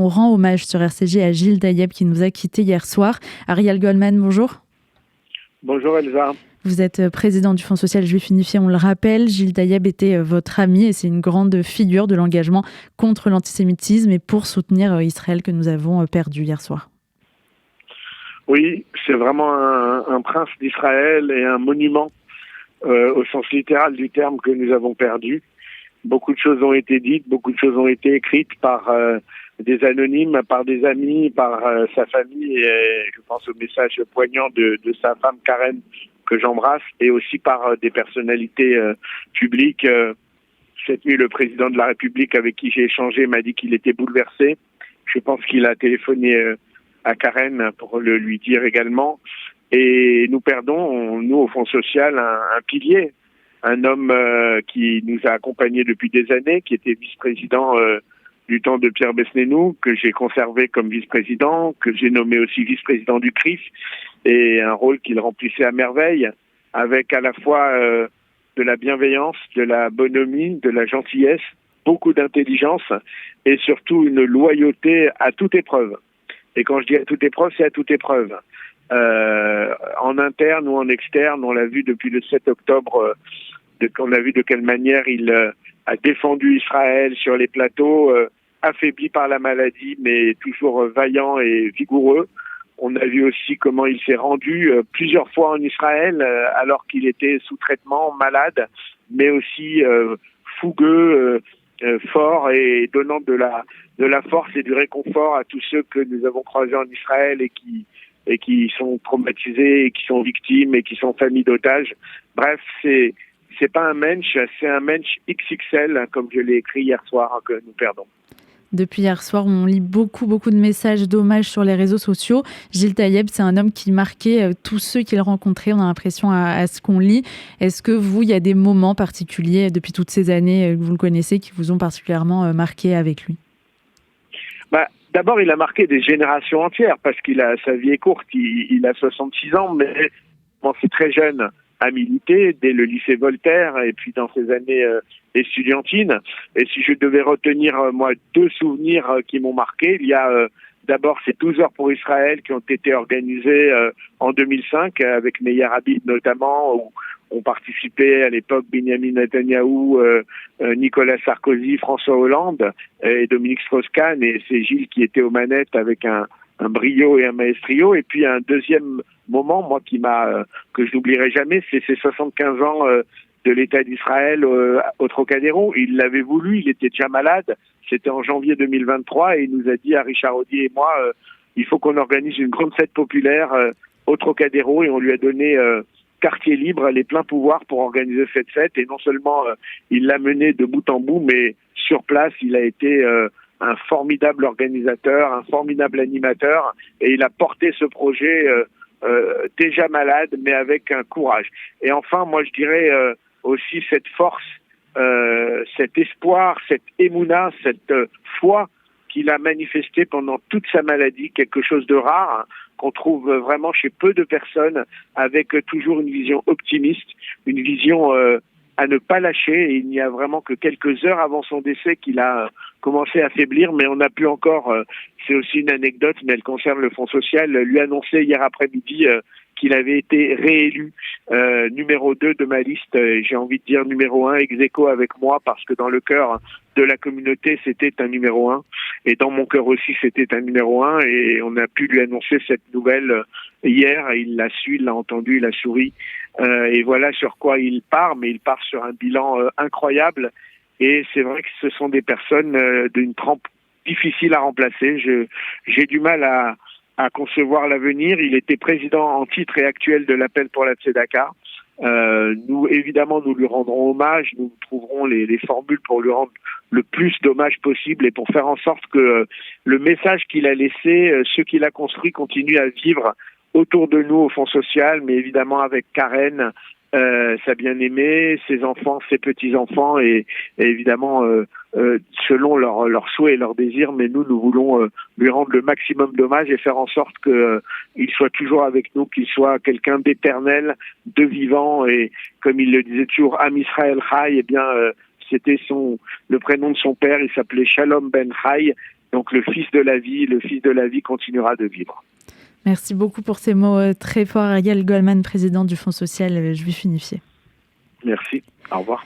on rend hommage sur RCJ à Gilles Taïeb qui nous a quittés hier soir. Ariel Goldman, bonjour. Bonjour Elsa. Vous êtes président du Fonds social juif unifié, on le rappelle. Gilles Taïeb était votre ami et c'est une grande figure de l'engagement contre l'antisémitisme et pour soutenir Israël que nous avons perdu hier soir. Oui, c'est vraiment un prince d'Israël et un monument au sens littéral du terme que nous avons perdu. Beaucoup de choses ont été dites, beaucoup de choses ont été écrites par des anonymes, par des amis, par sa famille, et je pense au message poignant de sa femme Karen, que j'embrasse, et aussi par des personnalités publiques. Cette nuit, le président de la République avec qui j'ai échangé m'a dit qu'il était bouleversé. Je pense qu'il a téléphoné à Karen pour le lui dire également. Et nous perdons, nous, au Fonds social, un pilier, un homme qui nous a accompagnés depuis des années, qui était vice-président du temps de Pierre Besnénou, que j'ai conservé comme vice-président, que j'ai nommé aussi vice-président du CRIF, et un rôle qu'il remplissait à merveille, avec à la fois de la bienveillance, de la bonhomie, de la gentillesse, beaucoup d'intelligence, et surtout une loyauté à toute épreuve. Et quand je dis à toute épreuve, c'est à toute épreuve. En interne ou en externe, on l'a vu depuis le 7 octobre, on a vu de quelle manière il a défendu Israël sur les plateaux, affaibli par la maladie, mais toujours vaillant et vigoureux. On a vu aussi comment il s'est rendu plusieurs fois en Israël, alors qu'il était sous traitement, malade, mais aussi fougueux, fort et donnant de la force et du réconfort à tous ceux que nous avons croisés en Israël et qui sont traumatisés, et qui sont victimes et qui sont familles d'otages. Bref, c'est pas un mensch, c'est un mensch XXL, comme je l'ai écrit hier soir, que nous perdons. Depuis hier soir, on lit beaucoup de messages d'hommage sur les réseaux sociaux. Gilles Taïeb, c'est un homme qui marquait tous ceux qu'il rencontrait, on a l'impression à ce qu'on lit. Est-ce que vous, il y a des moments particuliers depuis toutes ces années que vous le connaissez qui vous ont particulièrement marqué avec lui ? D'abord, il a marqué des générations entières parce sa vie est courte. Il a 66 ans, mais il a commencé très jeune à militer dès le lycée Voltaire et puis dans ses années estudiantines. Et si je devais retenir, moi, 2 souvenirs qui m'ont marqué, il y a d'abord ces 12 heures pour Israël qui ont été organisées en 2005 avec Meir Habib notamment, où ont participé à l'époque Benjamin Netanyahou, Nicolas Sarkozy, François Hollande et Dominique Strauss-Kahn, et c'est Gilles qui était aux manettes avec un brio et un maestrio. Et puis un deuxième moment, moi, que je n'oublierai jamais, c'est ces 75 ans de l'État d'Israël au Trocadéro. Il l'avait voulu, il était déjà malade, c'était en janvier 2023, et il nous a dit à Richard Audier et moi, il faut qu'on organise une grande fête populaire au Trocadéro, et on lui a donné quartier libre, les pleins pouvoirs pour organiser cette fête. Et non seulement il l'a menée de bout en bout, mais sur place, il a été un formidable organisateur, un formidable animateur, et il a porté ce projet déjà malade, mais avec un courage. Et enfin, moi, je dirais aussi cette force, cet espoir, cette émouna, cette foi qu'il a manifesté pendant toute sa maladie, quelque chose de rare, qu'on trouve vraiment chez peu de personnes, avec toujours une vision optimiste, une vision à ne pas lâcher. Et il n'y a vraiment que quelques heures avant son décès qu'il a commencé à faiblir, mais on a pu encore, c'est aussi une anecdote, mais elle concerne le Fonds social, lui annoncer hier après-midi qu'il avait été réélu numéro 2 de ma liste. J'ai envie de dire numéro 1 ex aequo avec moi, parce que dans le cœur de la communauté, c'était un numéro 1. Et dans mon cœur aussi, c'était un numéro 1. Et on a pu lui annoncer cette nouvelle hier. Il l'a su, il l'a entendu, il a souri. Et voilà sur quoi il part. Mais il part sur un bilan incroyable. Et c'est vrai que ce sont des personnes d'une trempe difficile à remplacer. J'ai du mal à concevoir l'avenir. Il était président en titre et actuel de l'appel pour la Tzedaka. Nous, évidemment, nous lui rendrons hommage. Nous trouverons les formules pour lui rendre le plus d'hommage possible et pour faire en sorte que le message qu'il a laissé, ce qu'il a construit, continue à vivre autour de nous au Fonds social, mais évidemment avec Karen, sa bien-aimée, ses enfants, ses petits-enfants, et évidemment selon leurs souhaits et leurs désirs, mais nous voulons lui rendre le maximum d'hommage et faire en sorte qu'il soit toujours avec nous, qu'il soit quelqu'un d'éternel, de vivant, et comme il le disait toujours, Am Israël Chai, eh bien c'était le prénom de son père, il s'appelait Shalom Ben Chai, Donc le fils de la vie continuera de vivre. Merci beaucoup pour ces mots très forts, Ariel Goldman, président du Fonds social juif unifié. Merci, au revoir.